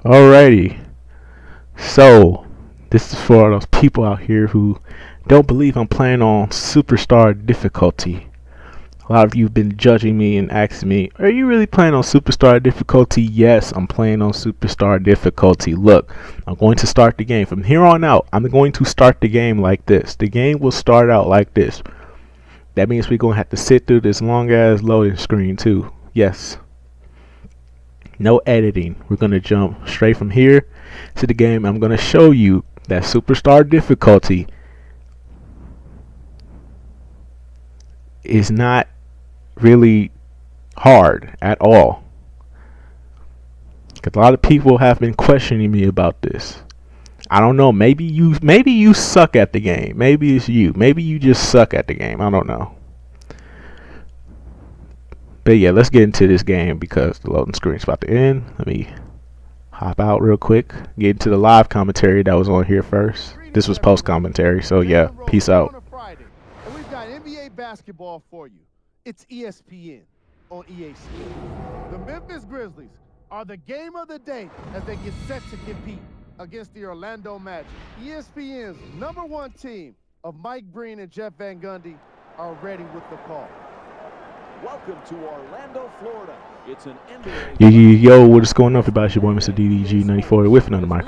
Alrighty, so this is for those people out here who don't believe I'm playing on superstar difficulty. A lot of you have been judging me and asking me, are you really playing on superstar difficulty? Yes, I'm playing on superstar difficulty. Look, I'm going to start the game. From here on out, I'm going to start the game like this. The game will start out like this. That means we're going to have to sit through this long ass loading screen too. Yes. No editing. We're going to jump straight from here to the game. I'm going to show you that superstar difficulty is not really hard at all. Because a lot of people have been questioning me about this. I don't know. Maybe you suck at the game. Maybe it's you. Maybe you just suck at the game. I don't know. But yeah, let's get into this game because the loading screen's about to end. Let me hop out real quick. Get into the live commentary that was on here first. This was post commentary, so yeah, peace out. And we've got NBA basketball for you. It's ESPN on EA Sports. The Memphis Grizzlies are the game of the day as they get set to compete against the Orlando Magic. ESPN's #1 team of Mike Breen and Jeff Van Gundy are ready with the call. Welcome to Orlando, Florida. It's an NBA. Yo, what is going on, everybody? It's your boy, Mr. DDG94, with another my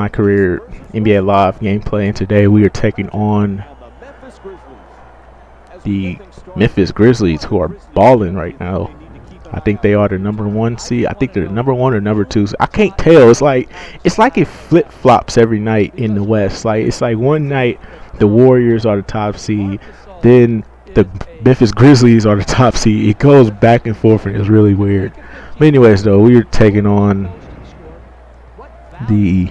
career NBA Live gameplay. And today we are taking on the Memphis Grizzlies, who are balling right now. I think they are the #1 seed. I think they're the #1 or #2. I can't tell. It's like it flip flops every night in the West. It's like one night the Warriors are the top seed, then the Memphis Grizzlies are the top seed. It goes back and forth and it's really weird. But anyways, though, we're taking on the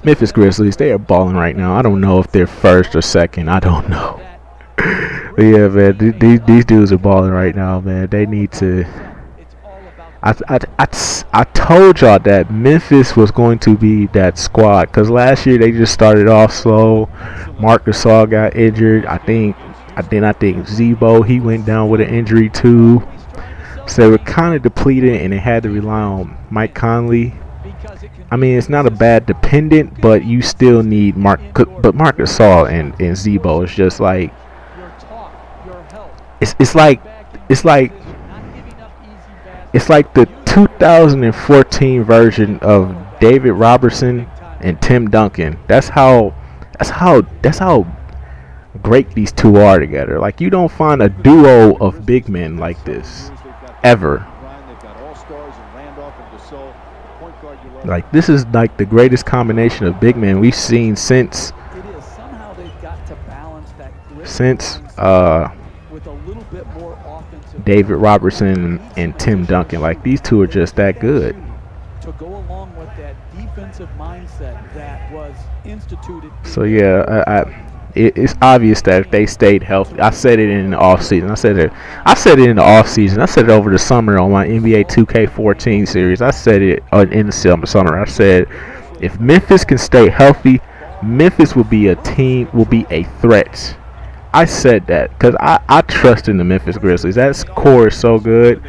Memphis Grizzlies. They are balling right now. I don't know if they're first or second. I don't know. But yeah, man, these dudes are balling right now, man. They need to. I told y'all that Memphis was going to be that squad because last year they just started off slow. Marc Gasol got injured. I think Zebo, he went down with an injury too. So they were kind of depleted, and they had to rely on Mike Conley. I mean, it's not a bad dependent, but you still need Marc Gasol and Zebo. It's just like it's like the 2014 version of David Robertson and Tim Duncan. That's how great these two are together. Like, you don't find a duo of big men like this ever. Like, this is like the greatest combination of big men we've seen since David Robertson and Tim Duncan. Like, these two are just that good. To go along with that defensive mindset that was instituted. So yeah, it's obvious that if they stayed healthy. I said it in the off season. I said it in the off season. I said it over the summer on my NBA 2K14 series. I said it in the summer. I said if Memphis can stay healthy, Memphis will be a threat. I said that because I trust in the Memphis Grizzlies. That core is so good.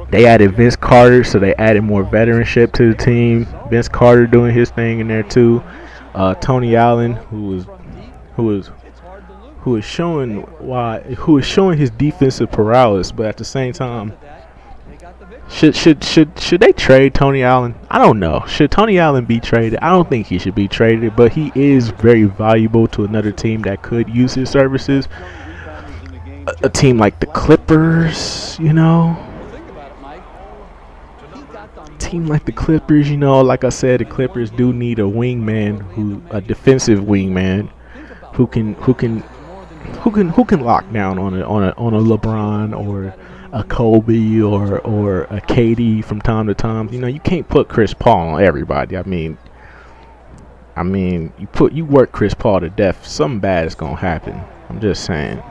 They added Vince Carter, so they added more veteranship to the team. Vince Carter doing his thing in there too. Tony Allen, who is showing his defensive prowess, but at the same time, should they trade Tony Allen? I don't know. Should Tony Allen be traded? I don't think he should be traded, but he is very valuable to another team that could use his services. A team like the Clippers, you know. Team like the Clippers, you know, like I said, the Clippers do need a wingman, a defensive wingman, who can lock down on a LeBron or a Kobe or a KD from time to time. You know, you can't put Chris Paul on everybody. I mean, you work Chris Paul to death, something bad is gonna happen. I'm just saying.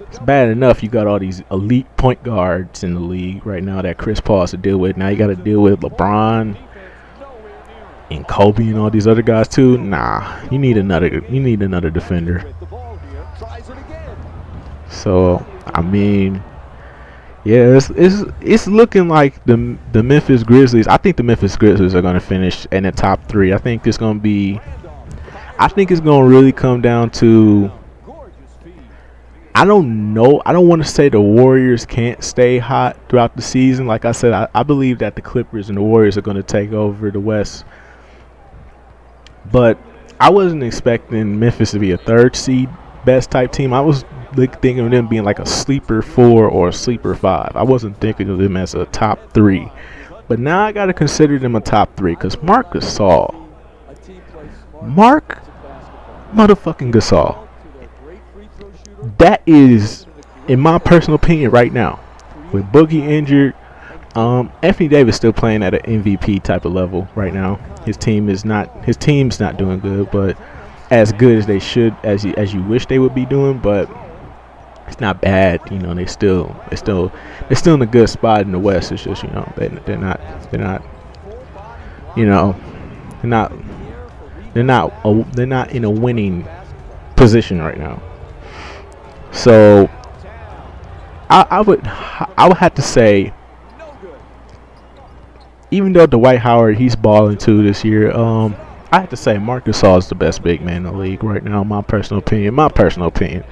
It's bad enough you got all these elite point guards in the league right now that Chris Paul has to deal with. Now you got to deal with LeBron and Kobe and all these other guys too. Nah, you need another defender. So I mean, Yeah, it's looking like the Memphis Grizzlies. I think the Memphis Grizzlies are going to finish in the top three. I think it's going to be. I think it's going to really come down to. I don't know. I don't want to say the Warriors can't stay hot throughout the season. Like I said, I believe that the Clippers and the Warriors are going to take over the West. But I wasn't expecting Memphis to be a third seed best type team. I was thinking of them being like a sleeper 4 or a sleeper 5. I wasn't thinking of them as a top 3. But now I got to consider them a top 3 because Mark Gasol. Mark motherfucking Gasol. That is, in my personal opinion, right now, with Boogie injured, Anthony Davis still playing at an MVP type of level right now. His team's not doing good, but as good as they should, as you wish they would be doing. But it's not bad. You know, they're still in a good spot in the West. It's just, you know, they're not you know they're not in a winning position right now. So I would have to say, even though Dwight Howard, he's balling too this year, I have to say Marc Gasol is the best big man in the league right now. In my personal opinion.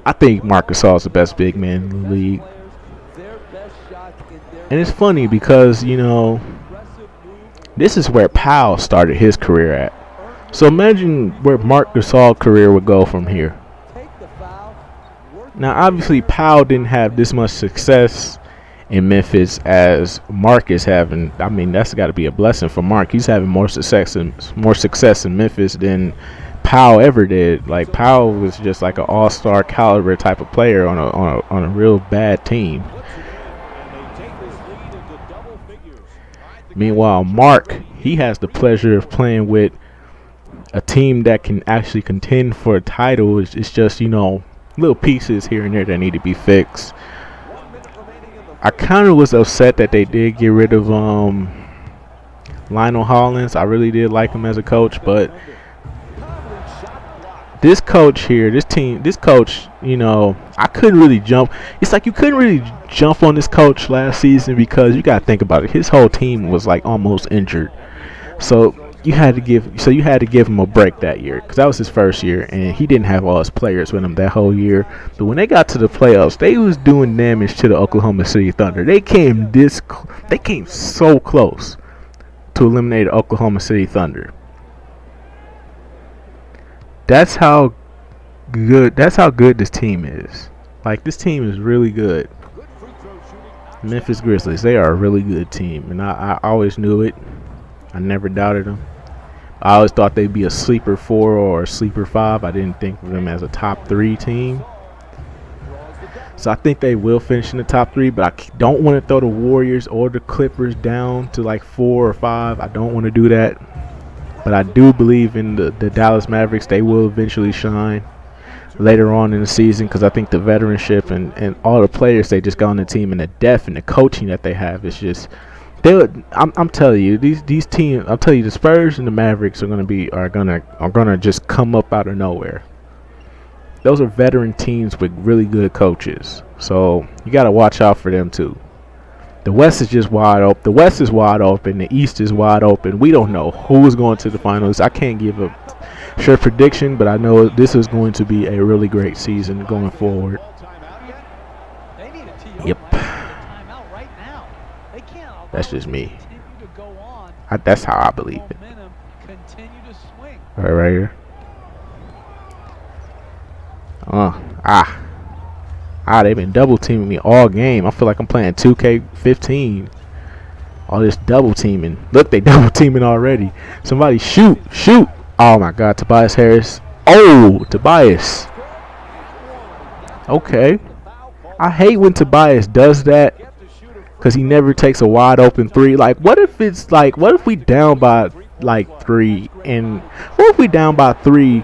I think Marc Gasol is the best big man in the league. And it's funny because, you know, this is where Powell started his career at. So imagine where Marc Gasol's career would go from here. Now, obviously, Powell didn't have this much success in Memphis as Mark is having. I mean, that's got to be a blessing for Mark. He's having more success in Memphis than Powell ever did. Like, Powell was just like an all-star caliber type of player on a real bad team. Meanwhile, Mark, he has the pleasure of playing with a team that can actually contend for a title. It's just, you know, little pieces here and there that need to be fixed. I kind of was upset that they did get rid of Lionel Hollins. I really did like him as a coach, but this coach, you know, I couldn't really jump. It's like you couldn't really jump on this coach last season because you got to think about it. His whole team was like almost injured. So you had to give him a break that year because that was his first year and he didn't have all his players with him that whole year. But when they got to the playoffs, they was doing damage to the Oklahoma City Thunder. They came so close to eliminate the Oklahoma City Thunder. That's how good this team is. Like, this team is really good. Memphis Grizzlies, they are a really good team, and I always knew it. I never doubted them. I always thought they'd be a sleeper 4 or a sleeper 5. I didn't think of them as a top 3 team. So I think they will finish in the top 3, but I don't want to throw the Warriors or the Clippers down to like 4 or 5. I don't want to do that. But I do believe in the Dallas Mavericks. They will eventually shine later on in the season because I think the veteranship and all the players they just got on the team and the depth and the coaching that they have is just – I'm telling you, these teams. I'm telling you, the Spurs and the Mavericks are gonna just come up out of nowhere. Those are veteran teams with really good coaches, so you got to watch out for them too. The West is just wide open. The West is wide open. The East is wide open. We don't know who is going to the finals. I can't give a sure prediction, but I know this is going to be a really great season going forward. Yep. That's just me. That's how I believe it. Right here. They've been double teaming me all game. I feel like I'm playing 2K15. All this double teaming. Look, they double teaming already. Somebody shoot. Oh my God, Tobias Harris. Oh, Tobias. Okay. I hate when Tobias does that. Because he never takes a wide open 3. Like, what if we down by like 3 and what if we down by 3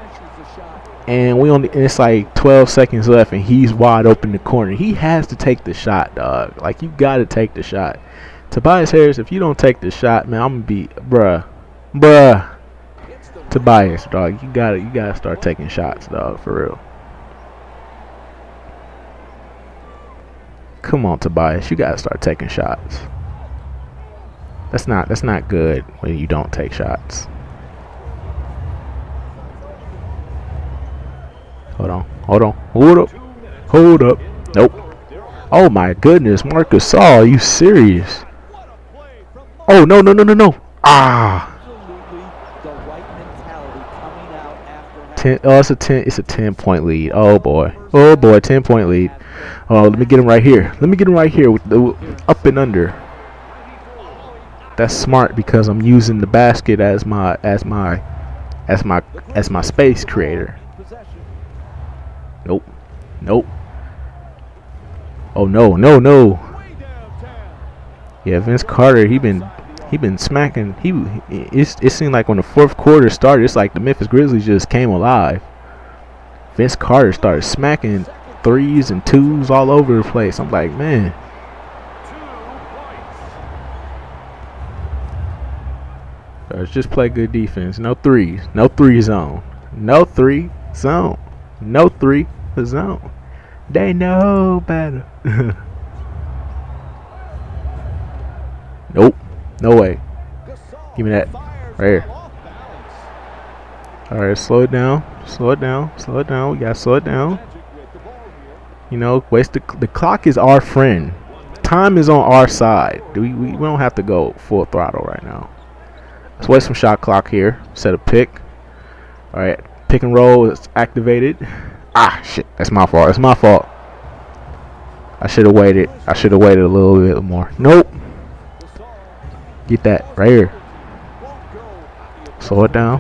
and it's like 12 seconds left and he's wide open in the corner? He has to take the shot, dog. Like, you got to take the shot. Tobias Harris, if you don't take the shot, man, I'm going to be bruh. Tobias, dog, you got to start taking shots, dog, for real. Come on, Tobias. You gotta start taking shots. That's not good when you don't take shots. Hold on. Hold up. Nope. Oh my goodness, Marcus Saul, are you serious? Oh no. Ah. 10. Oh, it's a 10. It's a 10-point lead. Oh boy. 10-point lead. Oh, let me get him right here. With the up and under. That's smart because I'm using the basket as my space creator. Nope. Oh no. Yeah, Vince Carter, he been smacking. It seemed like when the fourth quarter started, it's like the Memphis Grizzlies just came alive. Vince Carter started smacking threes and twos all over the place. I'm like, man. Let's just play good defense. No threes. No three zone. They know better. Nope. No way. Give me that. Right here. Alright, slow it down. We gotta slow it down. You know, the clock is our friend. Time is on our side. We don't have to go full throttle right now. Let's waste some shot clock here. Set a pick. Alright, pick and roll is activated. Ah, shit. That's my fault. I should have waited. a little bit more. Nope. Get that right here. Slow it down.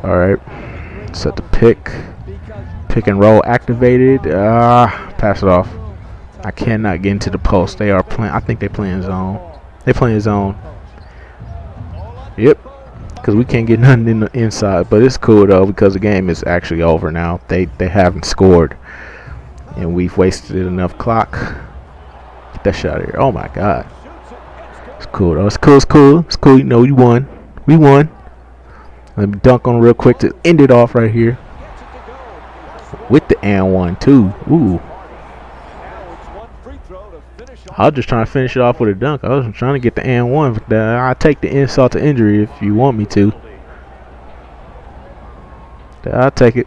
Alright. Set the pick. Pick and roll activated. Pass it off. I cannot get into the post. They are playing. I think they're playing zone. Yep. Because we can't get nothing in the inside. But it's cool though because the game is actually over now. They haven't scored. And we've wasted enough clock. Get that shot here. Oh my god. It's cool though. It's cool. You know we won. Let me dunk on real quick to end it off right here. With the and one too. Ooh. I was just trying to finish it off with a dunk. I was trying to get the and one. But I'll take the insult to injury if you want me to. I'll take it.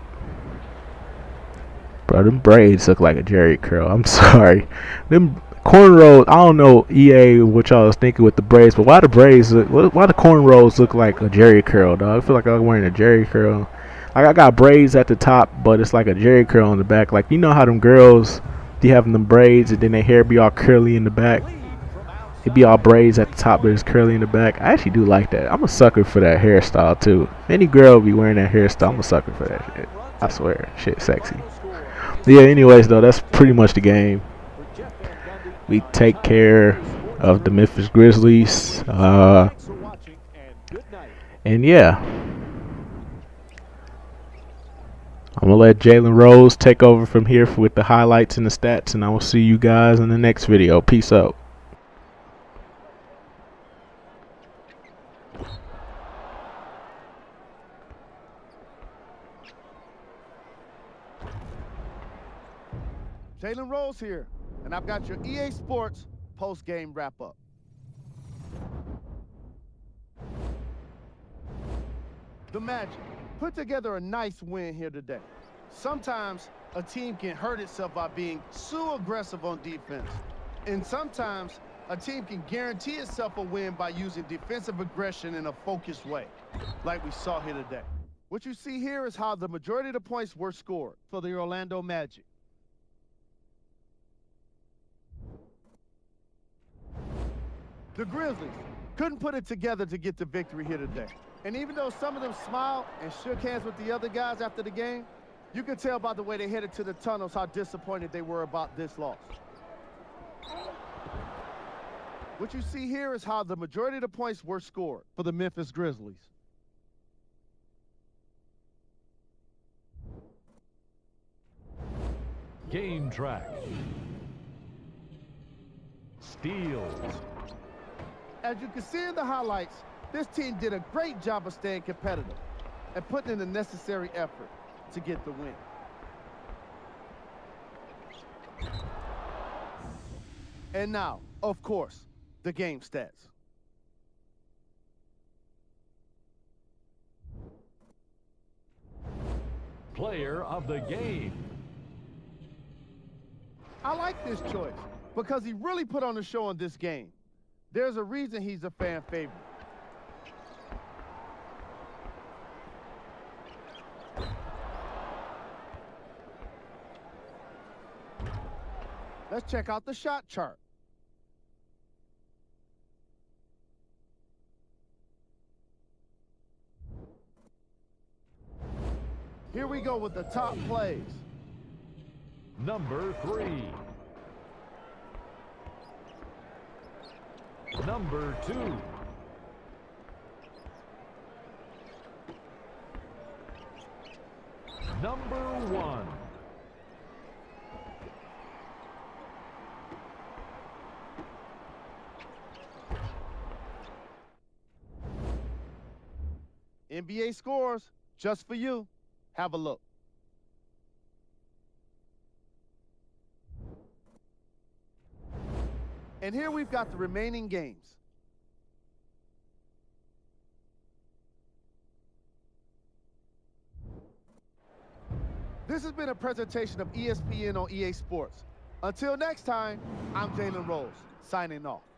Bro, them braids look like a Jerry curl. I'm sorry. Them cornrows, I don't know, EA, what y'all was thinking with the braids, but why the cornrows look like a Jerry curl, dog? I feel like I'm wearing a Jerry curl. Like I got braids at the top, but it's like a Jerry curl on the back. Like, you know how them girls be having them braids and then their hair be all curly in the back? It be all braids at the top, but it's curly in the back. I actually do like that. I'm a sucker for that hairstyle, too. Any girl be wearing that hairstyle, I'm a sucker for that shit. I swear, shit sexy. Yeah, anyways, though, that's pretty much the game. We take care of the Memphis Grizzlies. And yeah. I'm going to let Jalen Rose take over from here with the highlights and the stats, and I will see you guys in the next video. Peace out. Jalen Rose here, and I've got your EA Sports post-game wrap-up. The Magic put together a nice win here today. Sometimes a team can hurt itself by being too aggressive on defense, and sometimes a team can guarantee itself a win by using defensive aggression in a focused way, like we saw here today. What you see here is how the majority of the points were scored for the Orlando Magic. The Grizzlies couldn't put it together to get the victory here today. And even though some of them smiled and shook hands with the other guys after the game, you could tell by the way they headed to the tunnels how disappointed they were about this loss. What you see here is how the majority of the points were scored for the Memphis Grizzlies. Game track. Steals. As you can see in the highlights, this team did a great job of staying competitive and putting in the necessary effort to get the win. And now, of course, the game stats. Player of the game. I like this choice because he really put on the show in this game. There's a reason he's a fan favorite. Let's check out the shot chart. Here we go with the top plays. Number 3. Number 2. Number 1. NBA scores just for you. Have a look. And here we've got the remaining games. This has been a presentation of ESPN on EA Sports. Until next time, I'm Jalen Rose, signing off.